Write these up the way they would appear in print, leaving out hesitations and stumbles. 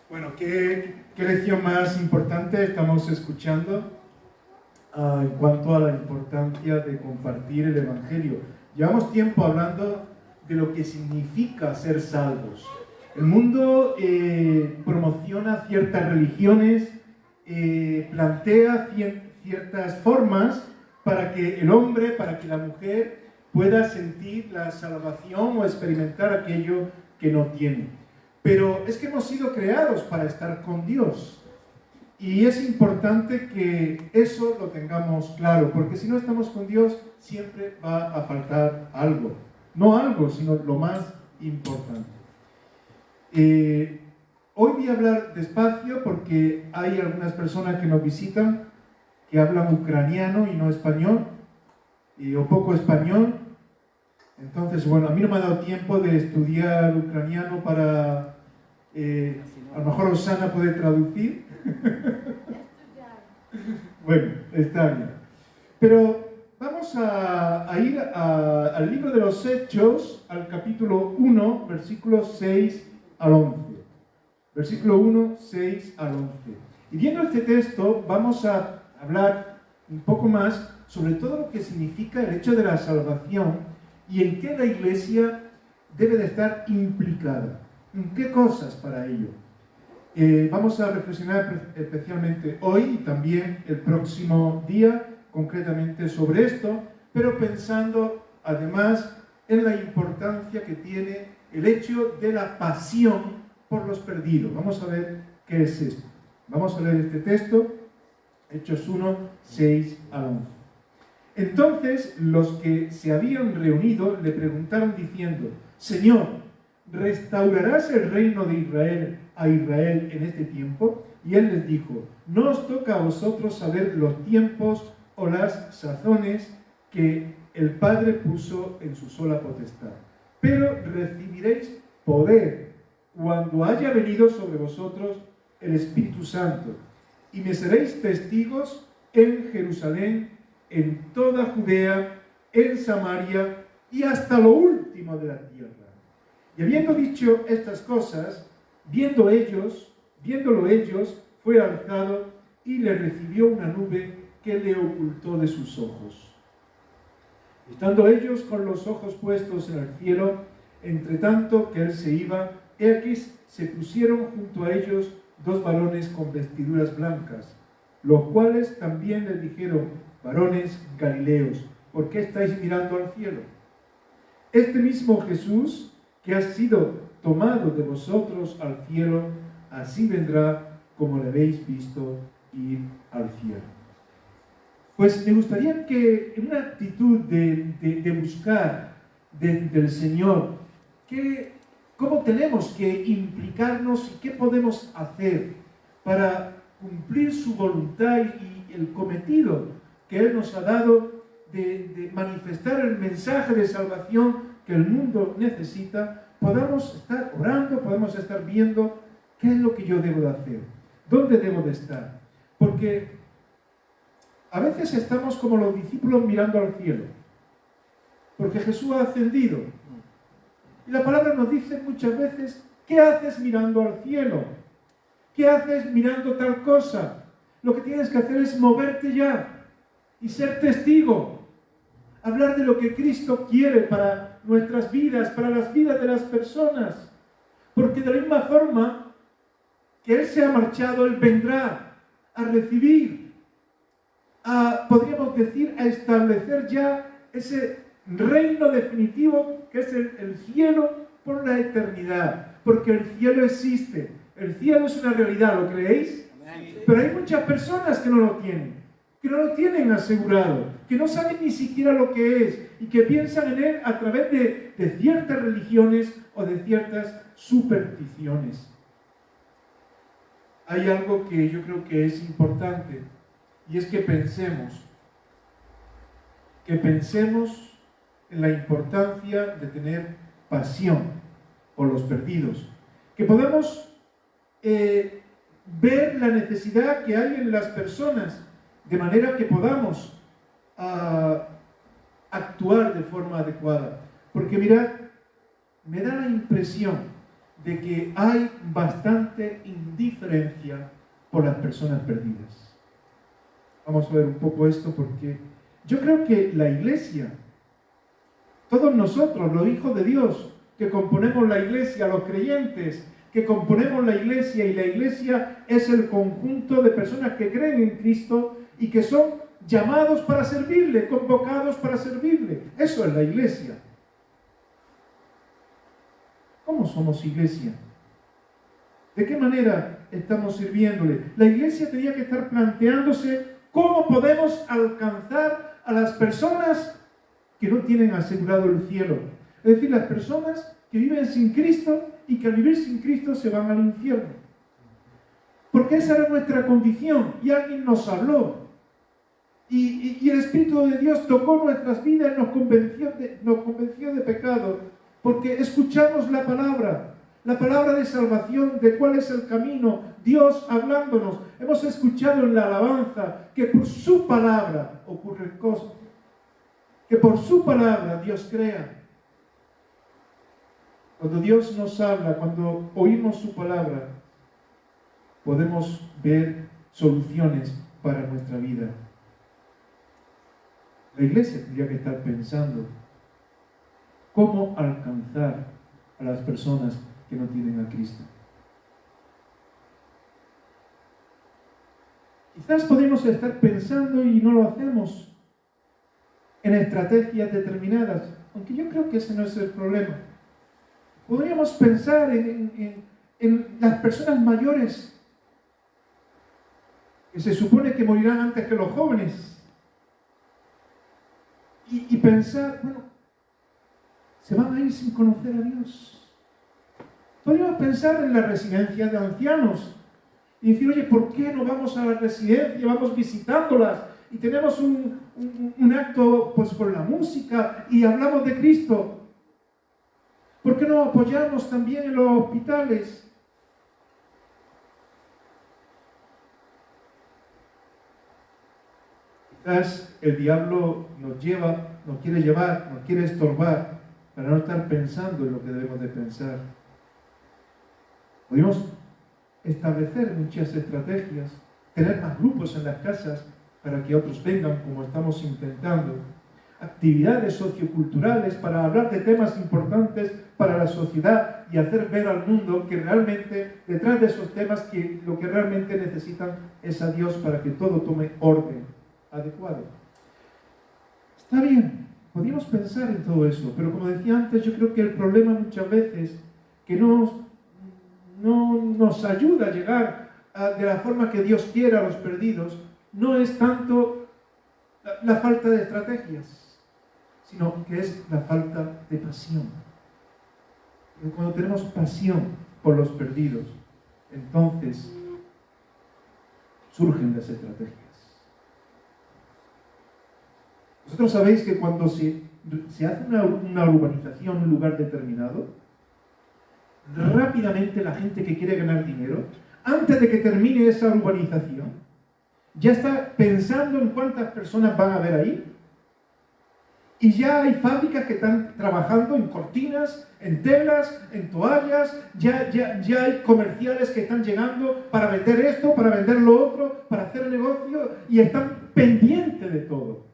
Bueno, ¿qué lección más importante estamos escuchando en cuanto a la importancia de compartir el Evangelio? Llevamos tiempo hablando de lo que significa ser salvos. El mundo promociona ciertas religiones, plantea ciertas formas para que el hombre, para que la mujer pueda sentir la salvación o experimentar aquello que no tiene. Pero es que hemos sido creados para estar con Dios. Y es importante que eso lo tengamos claro, porque si no estamos con Dios, siempre va a faltar algo. No algo, sino lo más importante. Hoy voy a hablar despacio porque hay algunas personas que nos visitan que hablan ucraniano y no español, o poco español. Entonces, bueno, a mí no me ha dado tiempo de estudiar ucraniano para... a lo mejor Osana puede traducir. Bueno, está bien. Pero vamos a ir al libro de los Hechos, al capítulo 1, versículos 6 al 11. Versículo 1, 6 al 11. Y viendo este texto, vamos a hablar un poco más sobre todo lo que significa el hecho de la salvación y en qué la Iglesia debe de estar implicada. ¿En qué cosas para ello? Vamos a reflexionar especialmente hoy y también el próximo día, concretamente sobre esto, pero pensando además en la importancia que tiene el hecho de la pasión por los perdidos. Vamos a ver qué es esto. Vamos a leer este texto, Hechos 1, 6 al 11. Entonces los que se habían reunido le preguntaron diciendo: Señor, ¿restaurarás el reino de Israel a Israel en este tiempo? Y él les dijo: no os toca a vosotros saber los tiempos o las sazones que el Padre puso en su sola potestad, pero recibiréis poder cuando haya venido sobre vosotros el Espíritu Santo, y me seréis testigos en Jerusalén, en toda Judea, en Samaria y hasta lo último de la tierra. Y habiendo dicho estas cosas, viéndolo ellos, fue alzado y le recibió una nube que le ocultó de sus ojos. Estando ellos con los ojos puestos en el cielo, entre tanto que él se iba, he aquí se pusieron junto a ellos dos varones con vestiduras blancas, los cuales también les dijeron: varones galileos, ¿por qué estáis mirando al cielo? Este mismo Jesús, que ha sido tomado de vosotros al cielo, así vendrá como le habéis visto ir al cielo. Pues me gustaría que en una actitud de buscar del Señor, cómo tenemos que implicarnos y qué podemos hacer para cumplir su voluntad y el cometido que Él nos ha dado de manifestar el mensaje de salvación que el mundo necesita, podamos estar orando, podemos estar viendo qué es lo que yo debo de hacer, dónde debo de estar. Porque a veces estamos como los discípulos mirando al cielo, porque Jesús ha ascendido. Y la palabra nos dice muchas veces: ¿qué haces mirando al cielo? ¿Qué haces mirando tal cosa? Lo que tienes que hacer es moverte ya y ser testigo. Hablar de lo que Cristo quiere para nuestras vidas, para las vidas de las personas. Porque de la misma forma que Él se ha marchado, Él vendrá a recibir, podríamos decir, a establecer ya ese reino definitivo que es el cielo por la eternidad. Porque el cielo existe, el cielo es una realidad, ¿lo creéis? Sí. Pero hay muchas personas que no lo tienen asegurado, que no saben ni siquiera lo que es y que piensan en él a través de ciertas religiones o de ciertas supersticiones. Hay algo que yo creo que es importante, y es que pensemos en la importancia de tener pasión por los perdidos, que podamos ver la necesidad que hay en las personas, de manera que podamos actuar de forma adecuada. Porque mirad, me da la impresión de que hay bastante indiferencia por las personas perdidas. Vamos a ver un poco esto porque yo creo que la iglesia, todos nosotros, los hijos de Dios, que componemos la iglesia, los creyentes, que componemos la iglesia, y la iglesia es el conjunto de personas que creen en Cristo y que son llamados para servirle, convocados para servirle. Eso es la iglesia. ¿Cómo somos iglesia? ¿De qué manera estamos sirviéndole? La iglesia tenía que estar planteándose cómo podemos alcanzar a las personas que no tienen asegurado el cielo. Es decir, las personas que viven sin Cristo y que al vivir sin Cristo se van al infierno. Porque esa era nuestra condición y alguien nos habló. Y el Espíritu de Dios tocó nuestras vidas, nos convenció de pecado, porque escuchamos la palabra de salvación, de cuál es el camino, Dios hablándonos. Hemos escuchado en la alabanza que por su palabra ocurren cosas, que por su palabra Dios crea. Cuando Dios nos habla, cuando oímos su palabra, podemos ver soluciones para nuestra vida. La iglesia tendría que estar pensando cómo alcanzar a las personas que no tienen a Cristo. Quizás podemos estar pensando, y no lo hacemos, en estrategias determinadas, aunque yo creo que ese no es el problema. Podríamos pensar en las personas mayores, que se supone que morirán antes que los jóvenes, y pensar, bueno, se van a ir sin conocer a Dios. Podríamos pensar en la residencia de ancianos y decir, oye, ¿por qué no vamos a la residencia? Vamos visitándolas y tenemos un acto pues con la música y hablamos de Cristo. ¿Por qué no apoyamos también en los hospitales? Quizás el diablo nos quiere llevar, nos quiere estorbar para no estar pensando en lo que debemos de pensar. Podemos establecer muchas estrategias, tener más grupos en las casas para que otros vengan, como estamos intentando, actividades socioculturales para hablar de temas importantes para la sociedad y hacer ver al mundo que realmente detrás de esos temas que lo que realmente necesitan es a Dios para que todo tome orden adecuado. Está bien, podríamos pensar en todo eso, pero como decía antes, yo creo que el problema muchas veces que no nos ayuda a llegar de la forma que Dios quiere a los perdidos, no es tanto la falta de estrategias, sino que es la falta de pasión. Y cuando tenemos pasión por los perdidos, entonces surgen las estrategias. Vosotros sabéis que cuando se hace una urbanización en un lugar determinado, rápidamente la gente que quiere ganar dinero, antes de que termine esa urbanización, ya está pensando en cuántas personas van a haber ahí. Y ya hay fábricas que están trabajando en cortinas, en telas, en toallas, ya hay comerciales que están llegando para vender esto, para vender lo otro, para hacer negocio, y están pendientes de todo.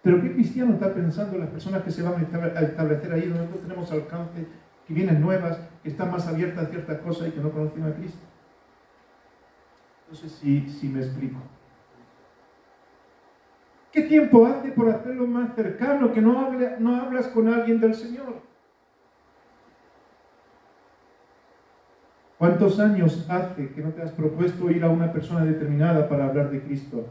Pero ¿qué cristiano está pensando en las personas que se van a establecer ahí, donde nosotros tenemos alcance, que vienen nuevas, que están más abiertas a ciertas cosas y que no conocen a Cristo? No sé si me explico. ¿Qué tiempo hace por hacerlo más cercano que no hablas con alguien del Señor? ¿Cuántos años hace que no te has propuesto ir a una persona determinada para hablar de Cristo?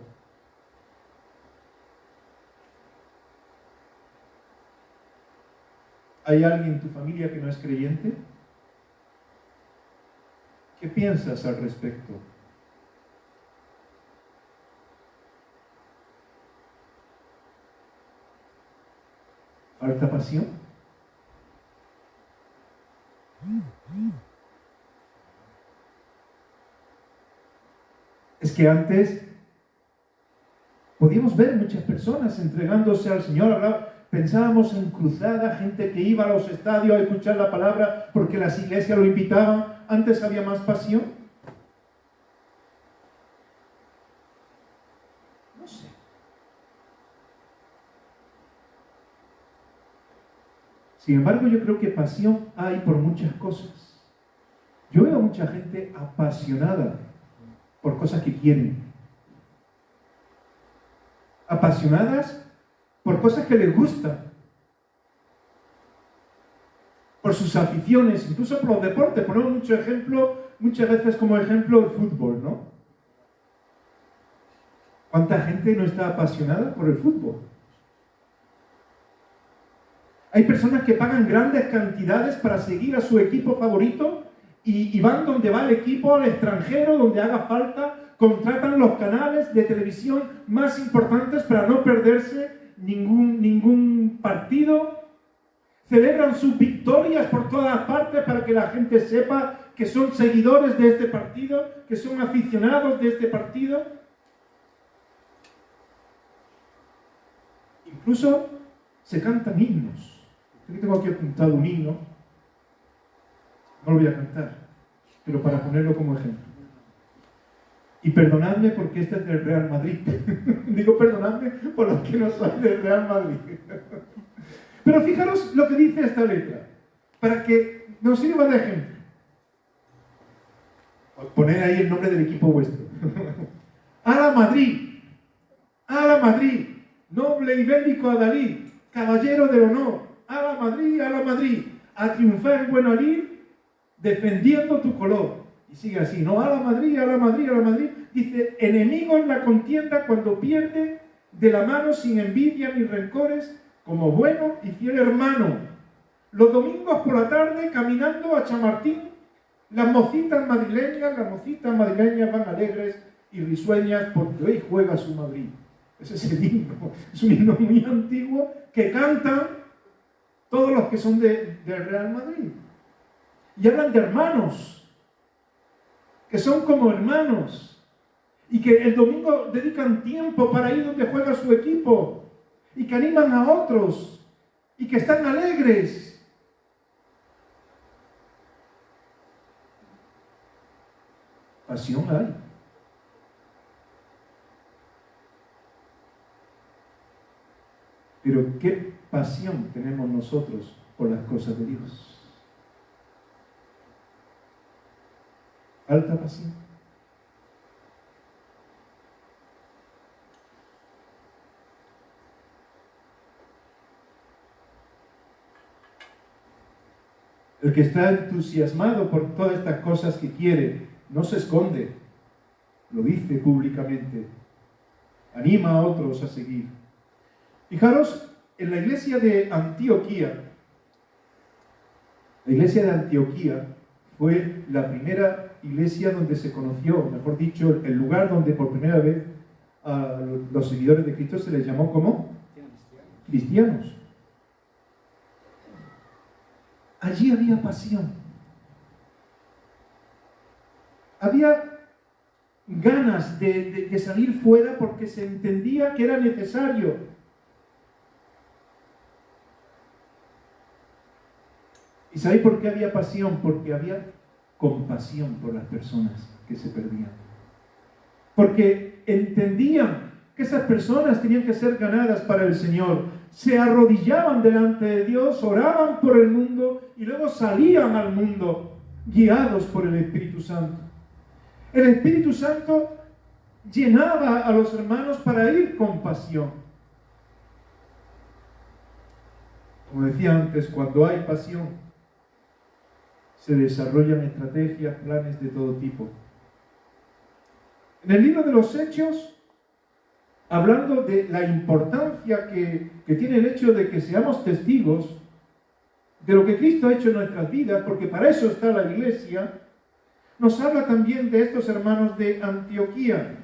¿Hay alguien en tu familia que no es creyente? ¿Qué piensas al respecto? ¿Falta pasión? Es que antes podíamos ver muchas personas entregándose al Señor, Pensábamos en cruzada, gente que iba a los estadios a escuchar la palabra porque las iglesias lo invitaban. Antes había más pasión. No sé. Sin embargo, yo creo que pasión hay por muchas cosas. Yo veo a mucha gente apasionada por cosas que quieren. Apasionadas por cosas que les gustan, por sus aficiones, incluso por los deportes. Ponemos muchas veces como ejemplo el fútbol, ¿no? ¿Cuánta gente no está apasionada por el fútbol? Hay personas que pagan grandes cantidades para seguir a su equipo favorito y van donde va el equipo, al extranjero, donde haga falta, contratan los canales de televisión más importantes para no perderse ningún partido, celebran sus victorias por todas partes para que la gente sepa que son seguidores de este partido, que son aficionados de este partido. Incluso se cantan himnos. Yo tengo aquí apuntado un himno, no lo voy a cantar, pero para ponerlo como ejemplo. Y perdonadme porque este es del Real Madrid. Digo perdonadme por los que no son del Real Madrid. Pero fijaros lo que dice esta letra, para que nos sirva de ejemplo. Poned ahí el nombre del equipo vuestro. ¡Ala Madrid! ¡Ala Madrid! Noble y bélico Adalid, caballero del honor. ¡Ala Madrid! ¡Ala Madrid! A triunfar en buen lid, defendiendo tu color. Y sigue así, ¿no? ¡A la Madrid, a la Madrid, a la Madrid! Dice, enemigo en la contienda cuando pierde de la mano sin envidia ni rencores, como bueno y fiel hermano. Los domingos por la tarde, caminando a Chamartín, las mocitas madrileñas van alegres y risueñas porque hoy juega su Madrid. Ese es el himno. Es un himno muy antiguo que cantan todos los que son del Real Madrid. Y hablan de hermanos, que son como hermanos, y que el domingo dedican tiempo para ir donde juega su equipo, y que animan a otros, y que están alegres. Pasión hay. Pero ¿qué pasión tenemos nosotros por las cosas de Dios? ¿Falta pasión? El que está entusiasmado por todas estas cosas que quiere, no se esconde, lo dice públicamente, anima a otros a seguir. Fijaros, en la iglesia de Antioquía fue la primera iglesia donde se conoció, mejor dicho, el lugar donde por primera vez a los seguidores de Cristo se les llamó como cristianos. Allí había pasión. Había ganas de salir fuera porque se entendía que era necesario. ¿Y sabéis por qué había pasión? Porque había compasión por las personas que se perdían. Porque entendían que esas personas tenían que ser ganadas para el Señor. Se arrodillaban delante de Dios, oraban por el mundo y luego salían al mundo guiados por el Espíritu Santo. El Espíritu Santo llenaba a los hermanos para ir con pasión. Como decía antes, cuando hay pasión, se desarrollan estrategias, planes de todo tipo. En el libro de los Hechos, hablando de la importancia que tiene el hecho de que seamos testigos de lo que Cristo ha hecho en nuestras vidas, porque para eso está la iglesia, nos habla también de estos hermanos de Antioquía.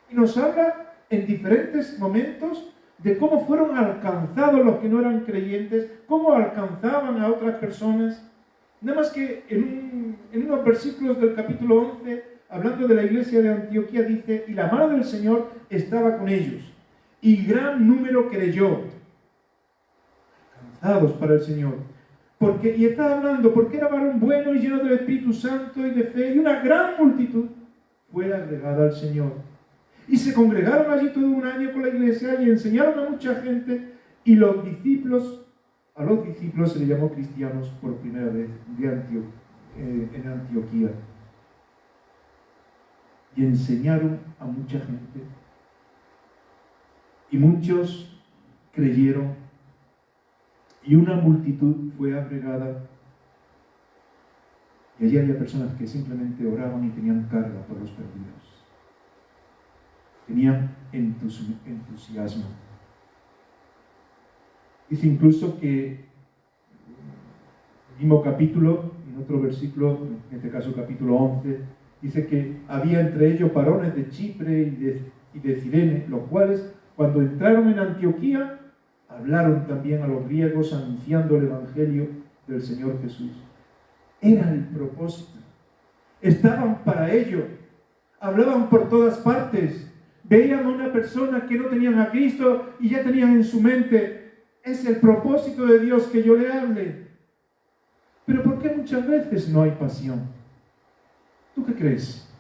Y nos habla en diferentes momentos de cómo fueron alcanzados los que no eran creyentes, cómo alcanzaban a otras personas. Nada más que en unos versículos del capítulo 11, hablando de la iglesia de Antioquía, dice, y la mano del Señor estaba con ellos, y gran número creyó. Cansados para el Señor. Y está hablando, porque era varón bueno y lleno del Espíritu Santo y de fe, y una gran multitud fue agregada al Señor. Y se congregaron allí todo un año con la iglesia y enseñaron a mucha gente, y a los discípulos se les llamó cristianos por primera vez en Antioquía. Y enseñaron a mucha gente, y muchos creyeron, y una multitud fue agregada. Y allí había personas que simplemente oraban y tenían carga por los perdidos. Tenían entusiasmo. Dice incluso que en el mismo capítulo, en otro versículo, en este caso capítulo 11, dice que había entre ellos varones de Chipre y de Cirene, los cuales, cuando entraron en Antioquía, hablaron también a los griegos anunciando el Evangelio del Señor Jesús. Era el propósito. Estaban para ello. Hablaban por todas partes. Veían a una persona que no tenían a Cristo y ya tenían en su mente, es el propósito de Dios que yo le hable. Pero ¿por qué muchas veces no hay pasión? ¿Tú qué crees?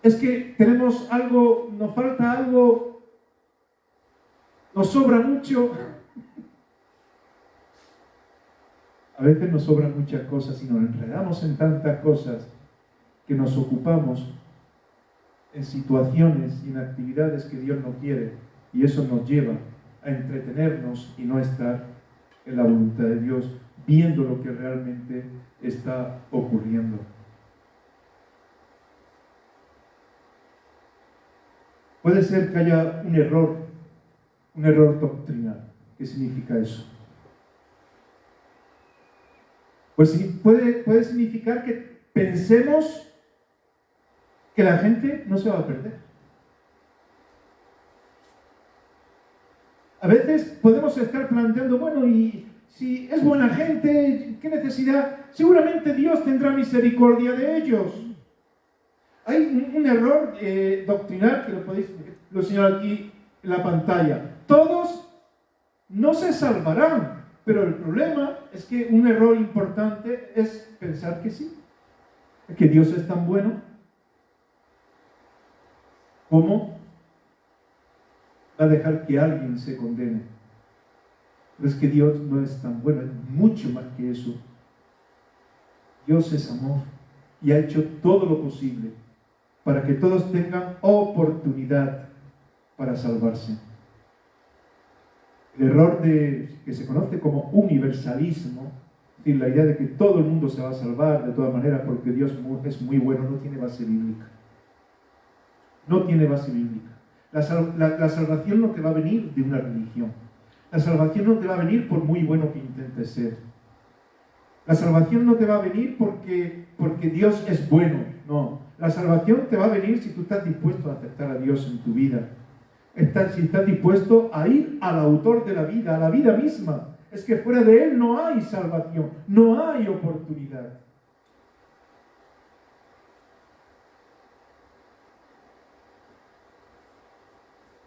Es que tenemos algo, nos falta algo, nos sobra mucho. A veces nos sobran muchas cosas y nos enredamos en tantas cosas que nos ocupamos en situaciones y en actividades que Dios no quiere, y eso nos lleva a entretenernos y no estar en la voluntad de Dios, viendo lo que realmente está ocurriendo. Puede ser que haya un error doctrinal. ¿Qué significa eso? Pues puede significar que pensemos que la gente no se va a perder. A veces podemos estar planteando, bueno, y si es buena gente, ¿qué necesidad? Seguramente Dios tendrá misericordia de ellos. Hay un error doctrinal que lo señalo aquí en la pantalla. Todos no se salvarán, pero el problema es que un error importante es pensar que sí, que Dios es tan bueno como va a dejar que alguien se condene. Pero es que Dios no es tan bueno, es mucho más que eso. Dios es amor y ha hecho todo lo posible para que todos tengan oportunidad para salvarse. El error que se conoce como universalismo, es decir, la idea de que todo el mundo se va a salvar de todas maneras porque Dios es muy bueno, no tiene base bíblica. No tiene base bíblica. La salvación no te va a venir de una religión. La salvación no te va a venir por muy bueno que intentes ser. La salvación no te va a venir porque Dios es bueno. No. La salvación te va a venir si tú estás dispuesto a aceptar a Dios en tu vida. Si estás dispuesto a ir al autor de la vida, a la vida misma. Es que fuera de Él no hay salvación, no hay oportunidad.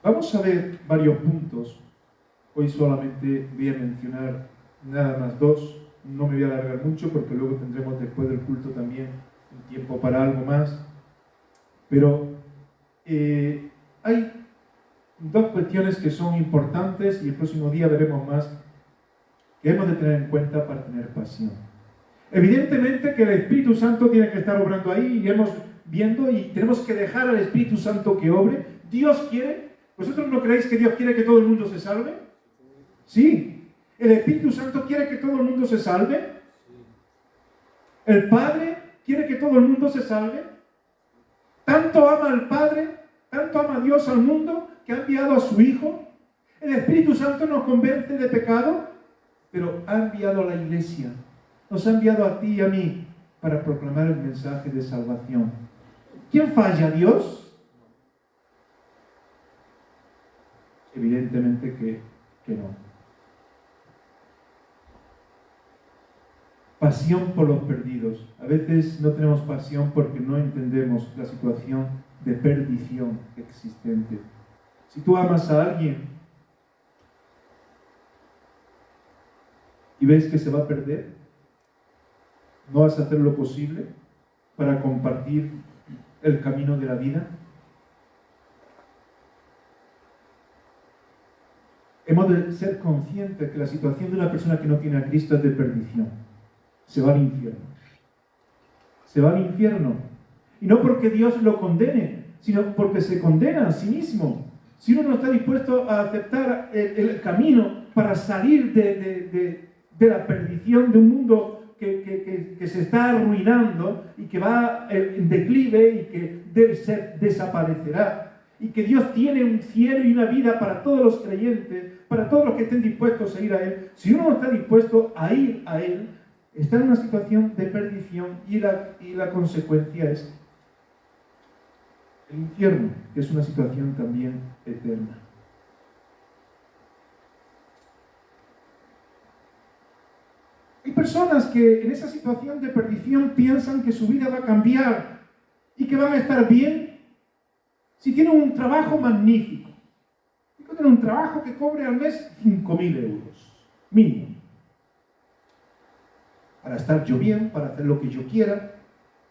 Vamos a ver varios puntos. Hoy solamente voy a mencionar nada más dos. No me voy a alargar mucho porque luego tendremos después del culto también un tiempo para algo más. Pero hay dos cuestiones que son importantes y el próximo día veremos más que hemos de tener en cuenta para tener pasión. Evidentemente que el Espíritu Santo tiene que estar obrando ahí, y iremos viendo, y tenemos que dejar al Espíritu Santo que obre. Dios quiere. ¿Vosotros no creéis que Dios quiere que todo el mundo se salve? Sí. ¿El Espíritu Santo quiere que todo el mundo se salve? ¿El Padre quiere que todo el mundo se salve? Tanto ama al Padre, tanto ama Dios al mundo, que ha enviado a su Hijo. El Espíritu Santo nos convence de pecado, pero ha enviado a la iglesia, nos ha enviado a ti y a mí para proclamar el mensaje de salvación. ¿Quién falla? ¿Dios? Evidentemente que no. Pasión por los perdidos. A veces no tenemos pasión porque no entendemos la situación de perdición existente. Si tú amas a alguien y ves que se va a perder, ¿no vas a hacer lo posible para compartir el camino de la vida? Hemos de ser conscientes que la situación de una persona que no tiene a Cristo es de perdición. Se va al infierno. Se va al infierno. Y no porque Dios lo condene, sino porque se condena a sí mismo. Si uno no está dispuesto a aceptar el camino para salir de la perdición de un mundo que se está arruinando y que va en declive y que desaparecerá, y que Dios tiene un cielo y una vida para todos los creyentes, para todos los que estén dispuestos a ir a Él. Si uno no está dispuesto a ir a Él, está en una situación de perdición, y la consecuencia es el infierno, que es una situación también eterna. Hay personas que en esa situación de perdición piensan que su vida va a cambiar y que van a estar bien si tienen un trabajo magnífico. Si tienen un trabajo que cobre al mes 5.000 euros, mínimo. Para estar yo bien, para hacer lo que yo quiera,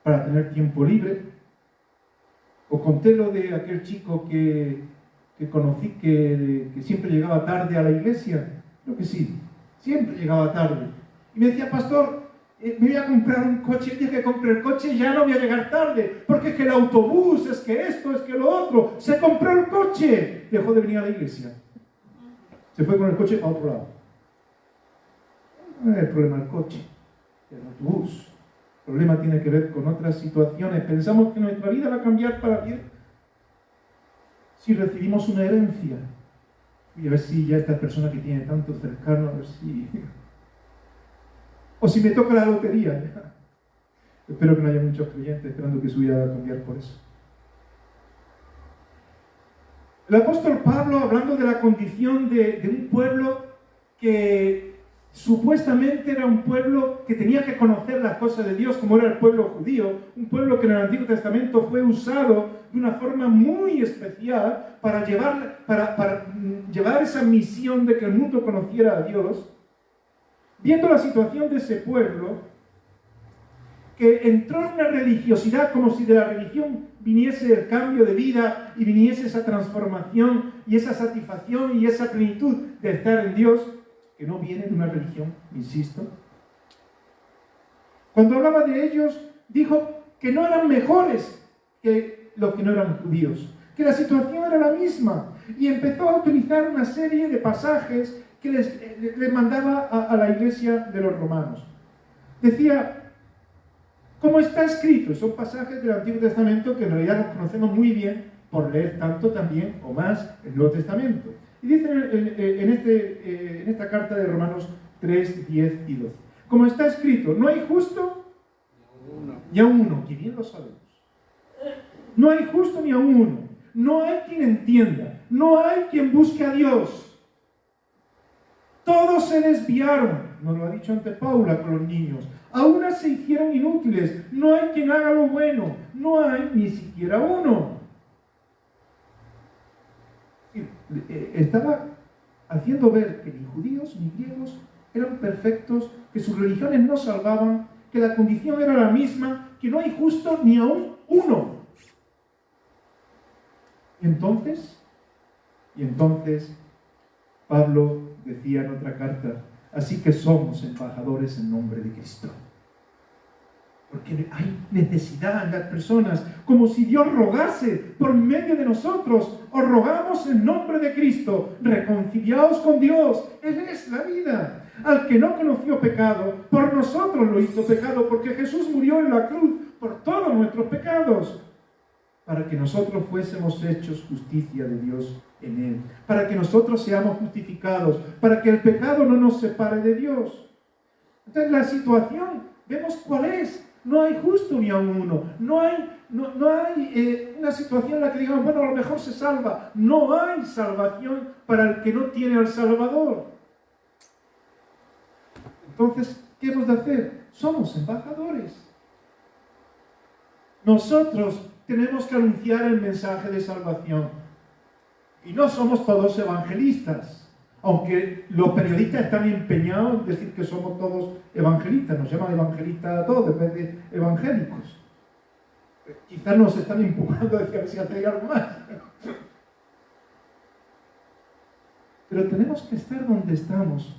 para tener tiempo libre. O conté lo de aquel chico que conocí que siempre llegaba tarde a la iglesia. Creo que sí, siempre llegaba tarde. Y me decía, pastor, me voy a comprar un coche, el día que compre el coche ya no voy a llegar tarde, porque es que el autobús, es que esto, es que lo otro. Se compró el coche, dejó de venir a la iglesia. Se fue con el coche para otro lado. No es el problema del coche, el autobús. El problema tiene que ver con otras situaciones. Pensamos que nuestra vida va a cambiar para bien si recibimos una herencia. Y a ver si ya esta persona que tiene tanto cercano, a ver si... O si me toca la lotería. Espero que no haya muchos creyentes esperando que su vida va a cambiar por eso. El apóstol Pablo, hablando de la condición de un pueblo que supuestamente era un pueblo que tenía que conocer las cosas de Dios, como era el pueblo judío, un pueblo que en el Antiguo Testamento fue usado de una forma muy especial para llevar esa misión de que el mundo conociera a Dios. Viendo la situación de ese pueblo, que entró en una religiosidad como si de la religión viniese el cambio de vida y viniese esa transformación y esa satisfacción y esa plenitud de estar en Dios, que no viene de una religión, insisto. Cuando hablaba de ellos, dijo que no eran mejores que los que no eran judíos, que la situación era la misma, y empezó a utilizar una serie de pasajes que les mandaba a la iglesia de los romanos. Decía, como está escrito, son pasajes del Antiguo Testamento que en realidad los conocemos muy bien por leer tanto también o más el Nuevo Testamento. Y dice en esta carta de Romanos 3, 10 y 12. Como está escrito, no hay justo ni a uno, que bien lo sabemos. No hay justo ni a uno. No hay quien entienda. No hay quien busque a Dios. Todos se desviaron, nos lo ha dicho antes Paula con los niños. Aún se hicieron inútiles. No hay quien haga lo bueno. No hay ni siquiera uno. Estaba haciendo ver que ni judíos ni griegos eran perfectos, que sus religiones no salvaban, que la condición era la misma, que no hay justo ni aún uno. Y entonces Pablo decía en otra carta, así que somos embajadores en nombre de Cristo. Porque hay necesidad en las personas, como si Dios rogase por medio de nosotros. Os rogamos en nombre de Cristo, reconciliaos con Dios. Él es la vida. Al que no conoció pecado, por nosotros lo hizo pecado, porque Jesús murió en la cruz por todos nuestros pecados, para que nosotros fuésemos hechos justicia de Dios en Él, para que nosotros seamos justificados, para que el pecado no nos separe de Dios. Entonces la situación, vemos cuál es. No hay justo ni a uno. No hay una situación en la que digamos, bueno, a lo mejor se salva. No hay salvación para el que no tiene al Salvador. Entonces, ¿qué hemos de hacer? Somos embajadores. Nosotros tenemos que anunciar el mensaje de salvación. Y no somos todos evangelistas, aunque los periodistas están empeñados en decir que somos todos evangelistas, nos llaman evangelistas a todos, en vez de evangélicos. Quizás nos están empujando a decir a ver si hacéis algo más. Pero tenemos que estar donde estamos,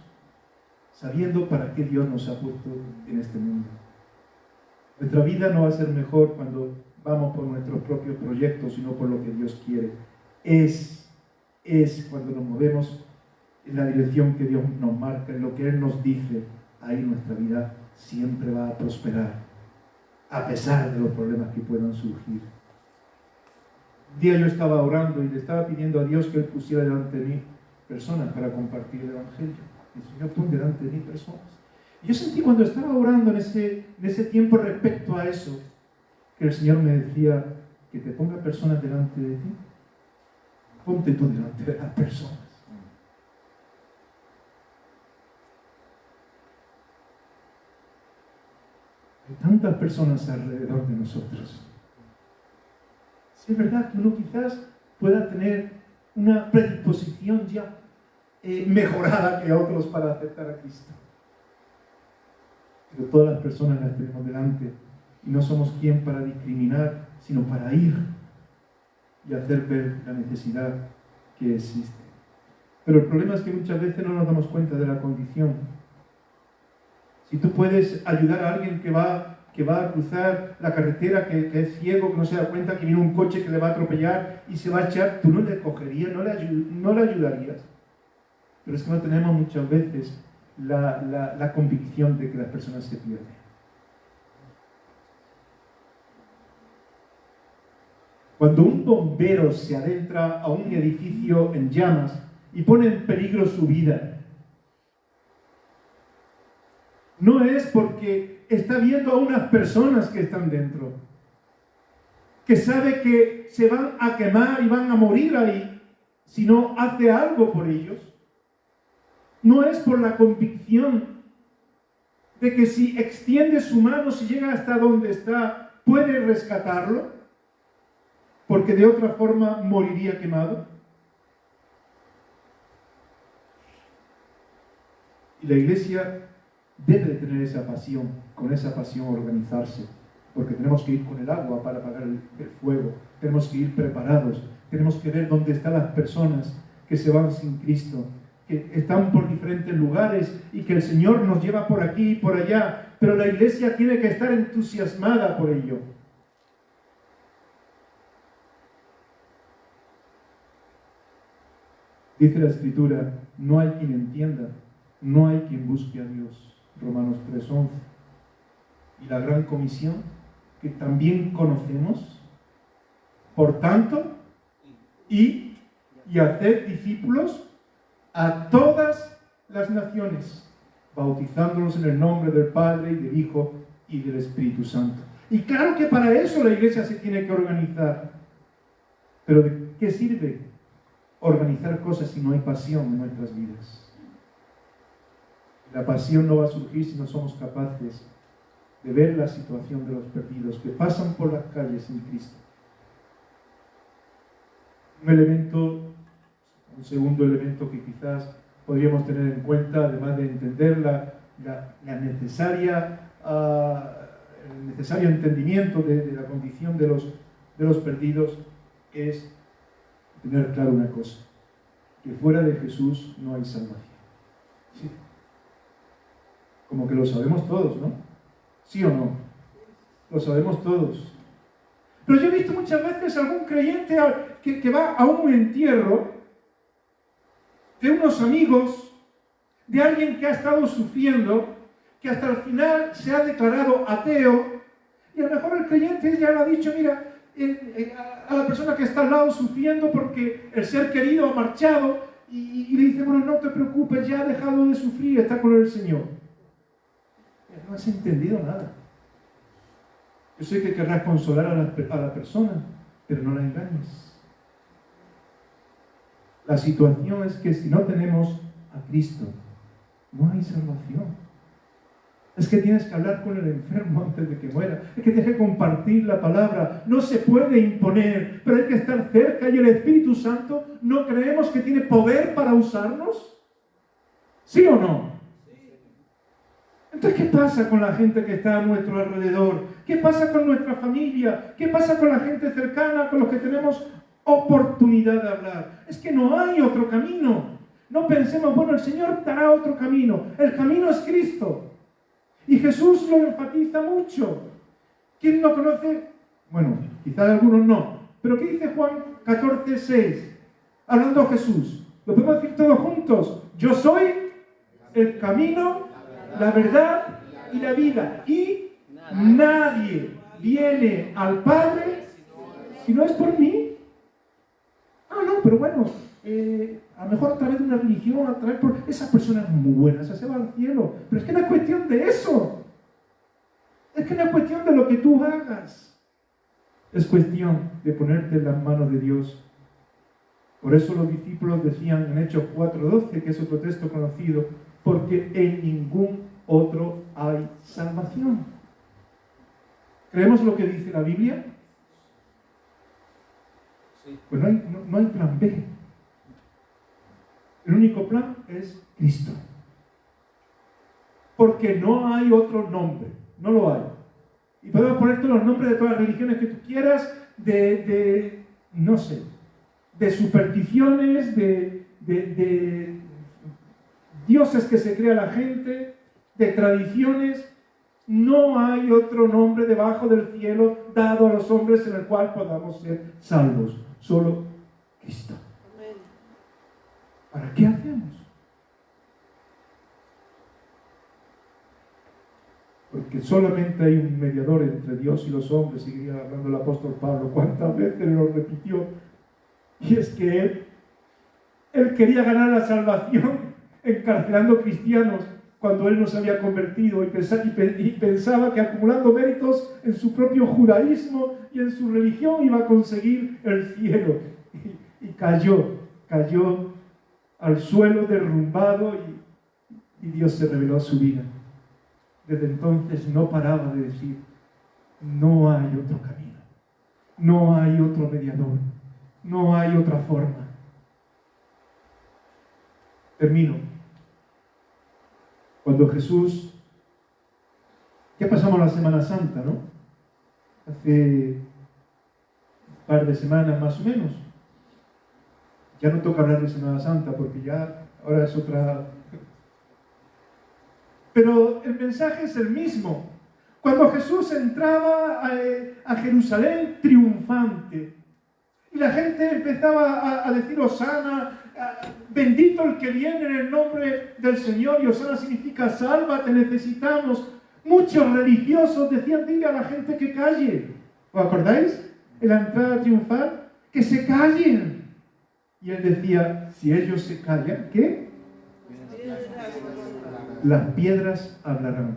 sabiendo para qué Dios nos ha puesto en este mundo. Nuestra vida no va a ser mejor cuando vamos por nuestros propios proyectos, sino por lo que Dios quiere. Es cuando nos movemos en la dirección que Dios nos marca, en lo que Él nos dice, ahí nuestra vida siempre va a prosperar, a pesar de los problemas que puedan surgir. Un día yo estaba orando y le estaba pidiendo a Dios que Él pusiera delante de mí personas para compartir el Evangelio. El Señor pone delante de mí personas. Y yo sentí cuando estaba orando en ese tiempo respecto a eso, que el Señor me decía que te ponga personas delante de ti. Ponte tú delante de las personas. Hay tantas personas alrededor de nosotros. Sí, es verdad que uno quizás pueda tener una predisposición ya mejorada que otros para aceptar a Cristo. Pero todas las personas las tenemos delante y no somos quien para discriminar, sino para ir y hacer ver la necesidad que existe. Pero el problema es que muchas veces no nos damos cuenta de la condición. Si tú puedes ayudar a alguien que va a cruzar la carretera, que es ciego, que no se da cuenta que viene un coche que le va a atropellar y se va a echar, tú no le cogerías, no le ayudarías. Pero es que no tenemos muchas veces la convicción de que las personas se pierden. Cuando un bombero se adentra a un edificio en llamas y pone en peligro su vida, no es porque está viendo a unas personas que están dentro, que sabe que se van a quemar y van a morir ahí, sino hace algo por ellos. No es por la convicción de que si extiende su mano, si llega hasta donde está, puede rescatarlo, porque de otra forma moriría quemado. Y la Iglesia debe de tener esa pasión, con esa pasión organizarse, porque tenemos que ir con el agua para apagar el fuego, tenemos que ir preparados, tenemos que ver dónde están las personas que se van sin Cristo, que están por diferentes lugares y que el Señor nos lleva por aquí y por allá, pero la Iglesia tiene que estar entusiasmada por ello. Dice la Escritura, no hay quien entienda, no hay quien busque a Dios. Romanos 3:11. Y la gran comisión, que también conocemos, por tanto, y hacer discípulos a todas las naciones, bautizándolos en el nombre del Padre y del Hijo y del Espíritu Santo. Y claro que para eso la Iglesia se tiene que organizar. Pero ¿de qué sirve organizar cosas si no hay pasión en nuestras vidas? La pasión no va a surgir si no somos capaces de ver la situación de los perdidos que pasan por las calles sin Cristo. Un segundo elemento que quizás podríamos tener en cuenta, además de entender el necesario entendimiento de la condición de los perdidos, es tener claro una cosa, que fuera de Jesús no hay salvación. ¿Sí? Como que lo sabemos todos, ¿no? ¿Sí o no? Lo sabemos todos. Pero yo he visto muchas veces algún creyente que va a un entierro de unos amigos, de alguien que ha estado sufriendo, que hasta el final se ha declarado ateo, y a lo mejor el creyente ya le ha dicho, mira, a la persona que está al lado sufriendo porque el ser querido ha marchado, y le dice, bueno, no te preocupes, ya ha dejado de sufrir, está con el Señor. No has entendido nada. Yo sé que querrás consolar a la persona, pero no la engañes. La situación es que si no tenemos a Cristo, no hay salvación. Es que tienes que hablar con el enfermo antes de que muera. Es que tienes que compartir la palabra. No se puede imponer, pero hay que estar cerca. Y el Espíritu Santo, ¿no creemos que tiene poder para usarnos? ¿Sí o no? Entonces, ¿qué pasa con la gente que está a nuestro alrededor? ¿Qué pasa con nuestra familia? ¿Qué pasa con la gente cercana, con los que tenemos oportunidad de hablar? Es que no hay otro camino. No pensemos, bueno, el Señor dará otro camino. El camino es Cristo. Y Jesús lo enfatiza mucho. ¿Quién lo conoce? Bueno, quizás algunos no. Pero ¿qué dice Juan 14:6? Hablando a Jesús. Lo podemos decir todos juntos. Yo soy el camino, la verdad y la vida. Y nadie viene al Padre si no es por mí. Ah, no, pero bueno, a lo mejor a través de una religión, a través por... Esa persona es muy buena, esa se va al cielo. Pero es que no es cuestión de eso. Es que no es cuestión de lo que tú hagas. Es cuestión de ponerte en las manos de Dios. Por eso los discípulos decían en Hechos 4:12, que es otro texto conocido, porque en ningún otro hay salvación. ¿Creemos lo que dice la Biblia? Pues no hay plan B. El único plan es Cristo. Porque no hay otro nombre. No lo hay. Y podemos ponerte los nombres de todas las religiones que tú quieras, no sé, de supersticiones, de dioses que se crea la gente, de tradiciones. No hay otro nombre debajo del cielo dado a los hombres en el cual podamos ser salvos. Solo Cristo. ¿Para qué hacemos? Porque solamente hay un mediador entre Dios y los hombres, seguía hablando el apóstol Pablo. ¿Cuántas veces lo repitió? Y es que él quería ganar la salvación encarcelando cristianos cuando él no se había convertido y pensaba que acumulando méritos en su propio judaísmo y en su religión iba a conseguir el cielo. Y cayó al suelo derrumbado y Dios se reveló a su vida. Desde entonces no paraba de decir, no hay otro camino, no hay otro mediador, no hay otra forma. Termino. Cuando Jesús, ya pasamos la Semana Santa, ¿no? Hace un par de semanas más o menos. Ya no toca hablar de Semana Santa porque ya ahora es otra... Pero el mensaje es el mismo. Cuando Jesús entraba a Jerusalén triunfante y la gente empezaba a decir Hosana, bendito el que viene en el nombre del Señor, y Hosana significa salva, te necesitamos. Muchos religiosos decían, dile a la gente que calle. ¿Os acordáis? En la entrada triunfal, que se callen. Y él decía, si ellos se callan, ¿qué? Las piedras hablarán.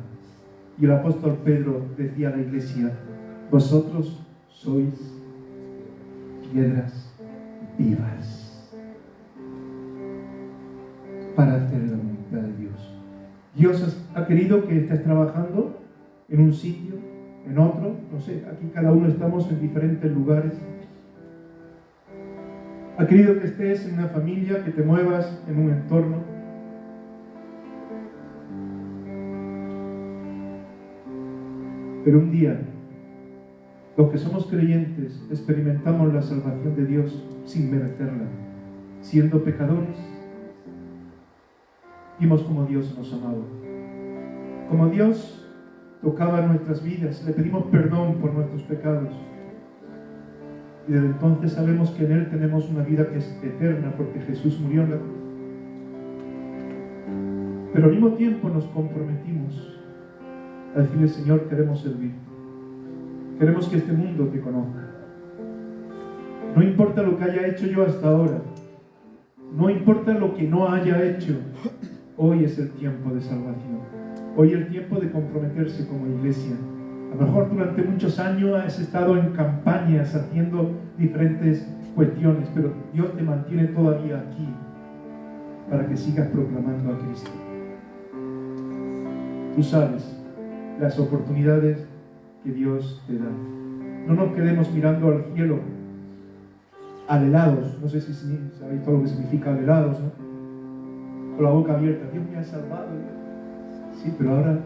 Y el apóstol Pedro decía a la iglesia, vosotros sois piedras vivas para hacer la voluntad de Dios. Dios ha querido que estés trabajando en un sitio, en otro, no sé, aquí cada uno estamos en diferentes lugares. Ha querido que estés en una familia, que te muevas en un entorno. Pero un día, los que somos creyentes experimentamos la salvación de Dios sin merecerla. Siendo pecadores, vimos como Dios nos amaba. Como Dios tocaba nuestras vidas, le pedimos perdón por nuestros pecados. Y desde entonces sabemos que en Él tenemos una vida que es eterna porque Jesús murió en la cruz. Pero al mismo tiempo nos comprometimos a decirle, Señor, queremos servir. Queremos que este mundo te conozca. No importa lo que haya hecho yo hasta ahora. No importa lo que no haya hecho. Hoy es el tiempo de salvación. Hoy es el tiempo de comprometerse como iglesia. A lo mejor durante muchos años has estado en campañas haciendo diferentes cuestiones, pero Dios te mantiene todavía aquí para que sigas proclamando a Cristo. Tú sabes las oportunidades que Dios te da. No nos quedemos mirando al cielo alelados. No sé si sabéis todo lo que significa alelados, ¿no? Con la boca abierta. Dios me ha salvado. Sí, pero ahora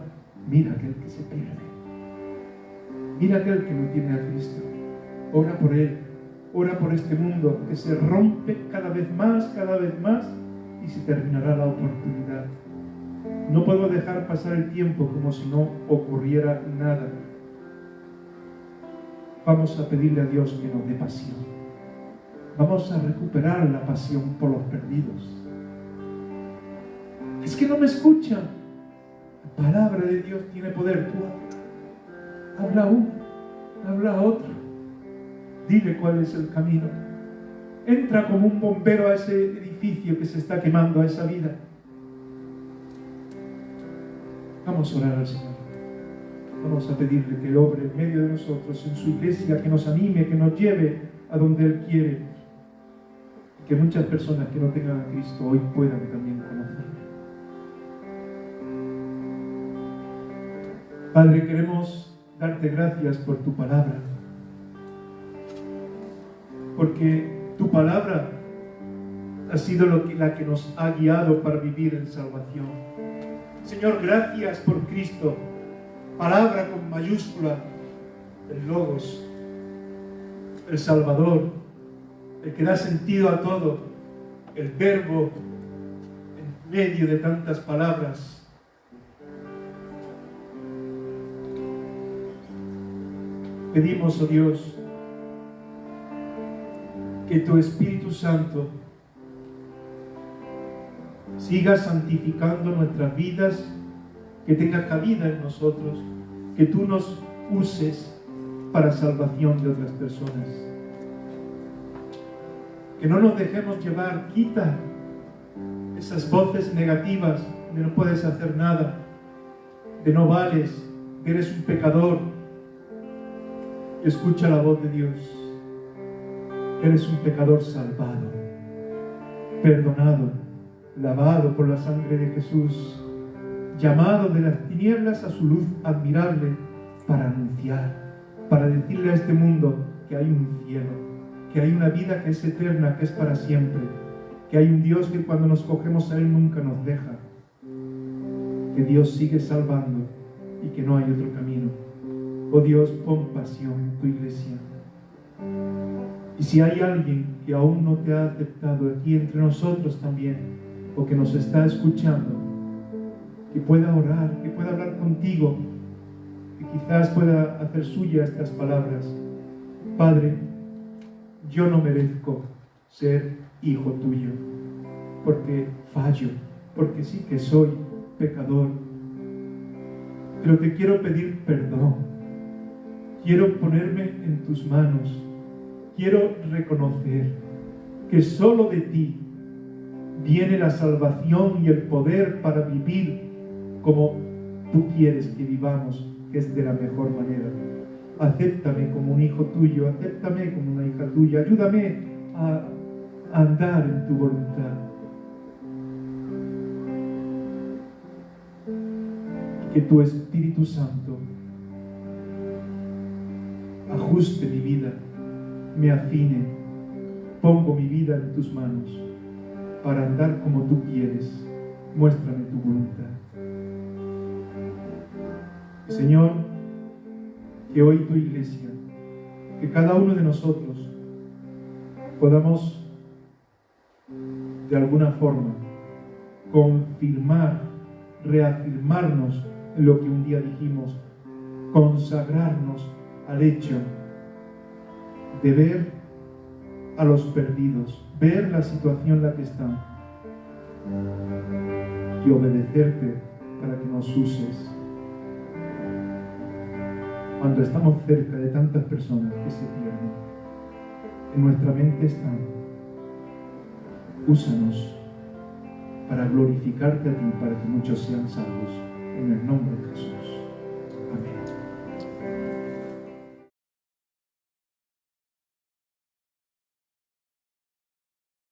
mira aquel que se pierde. Mira aquel que no tiene a Cristo. Ora por él. Ora por este mundo que se rompe cada vez más, y se terminará la oportunidad. No puedo dejar pasar el tiempo como si no ocurriera nada. Vamos a pedirle a Dios que nos dé pasión. Vamos a recuperar la pasión por los perdidos. Es que no me escuchan. La palabra de Dios tiene poder. Tú habla a uno, habla a otro. Dile cuál es el camino. Entra como un bombero a ese edificio que se está quemando, a esa vida. Vamos a orar al Señor. Vamos a pedirle que Él obre en medio de nosotros, en su iglesia, que nos anime, que nos lleve a donde Él quiere. Y que muchas personas que no tengan a Cristo hoy puedan también conocerle. Padre, queremos darte gracias por tu palabra. Porque tu palabra ha sido la que nos ha guiado para vivir en salvación. Señor, gracias por Cristo. Palabra con mayúscula, el Logos, el Salvador, el que da sentido a todo, el Verbo en medio de tantas palabras. Pedimos, oh Dios, que tu Espíritu Santo siga santificando nuestras vidas, que tenga cabida en nosotros, que tú nos uses para salvación de otras personas. Que no nos dejemos llevar, quita esas voces negativas de no puedes hacer nada, de no vales, de eres un pecador. Escucha la voz de Dios. Eres un pecador salvado, perdonado, lavado por la sangre de Jesús, llamado de las tinieblas a su luz admirable para anunciar, para decirle a este mundo que hay un cielo, que hay una vida que es eterna, que es para siempre, que hay un Dios que cuando nos cogemos a Él nunca nos deja, que Dios sigue salvando y que no hay otro camino. Oh Dios, pon pasión en tu iglesia. Y si hay alguien que aún no te ha aceptado aquí entre nosotros también, o que nos está escuchando, que pueda orar, que pueda hablar contigo, que quizás pueda hacer suya estas palabras. Padre, yo no merezco ser hijo tuyo, porque fallo, porque sí que soy pecador, pero te quiero pedir perdón. Quiero ponerme en tus manos. Quiero reconocer que solo de ti viene la salvación y el poder para vivir como tú quieres que vivamos, que es de la mejor manera. Acéptame como un hijo tuyo, acéptame como una hija tuya, ayúdame a andar en tu voluntad. Que tu Espíritu Santo ajuste mi vida, me afine, pongo mi vida en tus manos para andar como tú quieres. Muéstrame tu voluntad. Señor, que hoy tu iglesia, que cada uno de nosotros podamos de alguna forma confirmar, reafirmarnos en lo que un día dijimos, consagrarnos al hecho de ver a los perdidos, ver la situación en la que están y obedecerte para que nos uses. Cuando estamos cerca de tantas personas que se pierden, en nuestra mente están, úsanos para glorificarte a ti, para que muchos sean salvos, en el nombre